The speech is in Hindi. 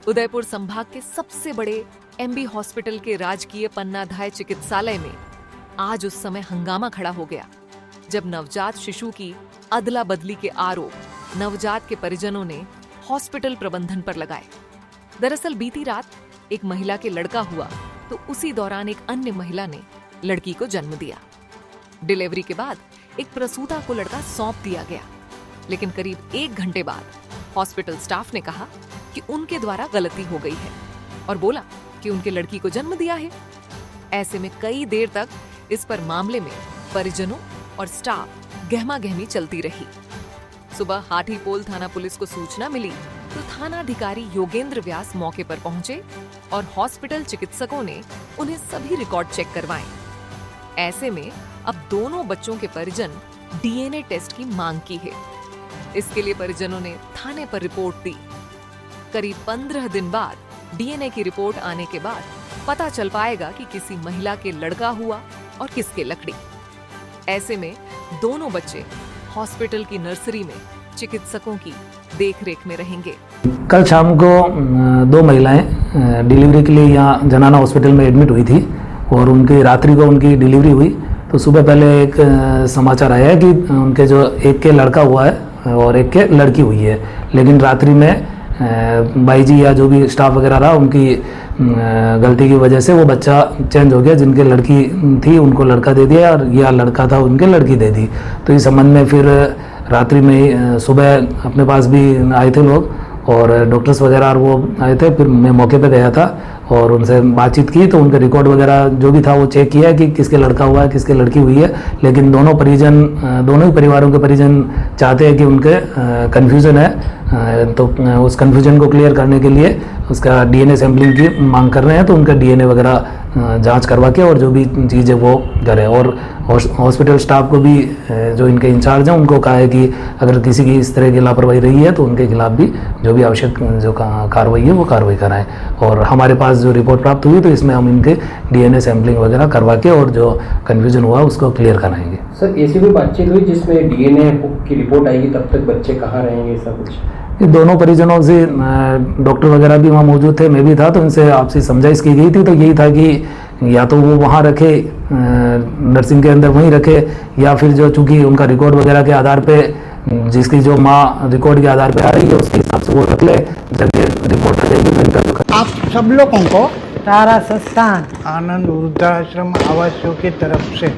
उदयपुर संभाग के सबसे बड़े एमबी हॉस्पिटल के राजकीय पन्नाधाय चिकित्सालय में आज उस समय हंगामा खड़ा हो गया जब नवजात शिशु की अदला बदली के आरोप नवजात के परिजनों ने हॉस्पिटल प्रबंधन पर लगाए। दरअसल बीती रात एक महिला के लड़का हुआ तो उसी दौरान एक अन्य महिला ने लड़की को जन्म दिया। डिलीवरी के बाद एक प्रसूता को लड़का सौंप दिया गया, लेकिन करीब 1 घंटे बाद हॉस्पिटल स्टाफ ने कहा कि उनके द्वारा गलती हो गई है और बोला कि उनके लड़की को जन्म दिया है। ऐसे में कई देर तक इस पर मामले में परिजनों और स्टाफ गहमागहमी चलती रही। सुबह हाथीपोल थाना पुलिस को सूचना मिली तो थानाधिकारी योगेंद्र व्यास मौके पर पहुंचे और हॉस्पिटल चिकित्सकों ने उन्हें सभी रिकॉर्ड चेक करवाए। ऐसे में अब दोनों बच्चों के परिजन डीएनए टेस्ट की मांग की है। इसके लिए परिजनों ने थाने पर रिपोर्ट दी। करीब 15 दिन बाद डीएनए की रिपोर्ट आने के बाद पता चल पाएगा कि किसी महिला के लड़का हुआ और किसके लकड़ी। ऐसे में दोनों बच्चे हॉस्पिटल की नर्सरी में चिकित्सकों की देखरेख में रहेंगे। कल शाम को 2 महिलाएं डिलीवरी के लिए यहाँ जनाना हॉस्पिटल में एडमिट हुई थी और उनकी रात्रि को उनकी डिलीवरी हुई। तो सुबह पहले एक समाचार आया है कि उनके जो एक के लड़का हुआ है और एक के लड़की हुई है, लेकिन रात्रि में बाई जी या जो भी स्टाफ वगैरह रहा उनकी गलती की वजह से वो बच्चा चेंज हो गया। जिनके लड़की थी उनको लड़का दे दिया और या लड़का था उनके लड़की दे दी। तो इस संबंध में फिर रात्रि में सुबह अपने पास भी आए थे लोग और डॉक्टर्स वगैरह और वो आए थे। फिर मैं मौके पे गया था और उनसे बातचीत की तो उनके रिकॉर्ड वगैरह जो भी था वो चेक किया कि किसके लड़का हुआ है किसके लड़की हुई है। लेकिन दोनों ही परिवारों के परिजन चाहते हैं कि उनके कन्फ्यूज़न है, तो उस कन्फ्यूजन को क्लियर करने के लिए उसका डीएनए सैंपलिंग की मांग कर रहे हैं। तो उनका डीएनए वगैरह जांच करवा के और जो भी चीज़ें वो करें। और हॉस्पिटल स्टाफ को भी जो इनके इंचार्ज हैं उनको कहा है कि अगर किसी की इस तरह की लापरवाही रही है तो उनके खिलाफ भी जो भी आवश्यक जो कार्रवाई है वो कार्रवाई कराएं। और हमारे पास जो रिपोर्ट प्राप्त हुई तो इसमें हम इनके डीएनए सैंपलिंग वगैरह करवा के और जो कन्फ्यूजन हुआ उसको क्लियर कराएंगे। सर ऐसी कोई बातचीत हुई जिसमें डीएनए की रिपोर्ट आएगी तब तक बच्चे कहाँ रहेंगे, ऐसा कुछ? दोनों परिजनों से डॉक्टर वगैरह भी वहाँ मौजूद थे, मैं भी था, तो इनसे आपसी समझाइश की गई थी। तो यही था कि या तो वो वहाँ रखे नर्सिंग के अंदर वहीं रखे या फिर जो चूँकि उनका रिकॉर्ड वगैरह के आधार पे जिसकी जो माँ रिकॉर्ड के आधार पे आ रही है उसके हिसाब से वो रख ले। जब ये रिपोर्ट आ जाएगी आप सब लोगों को तारा संस्थान आनंद वृद्धाश्रम आवासियों की तरफ से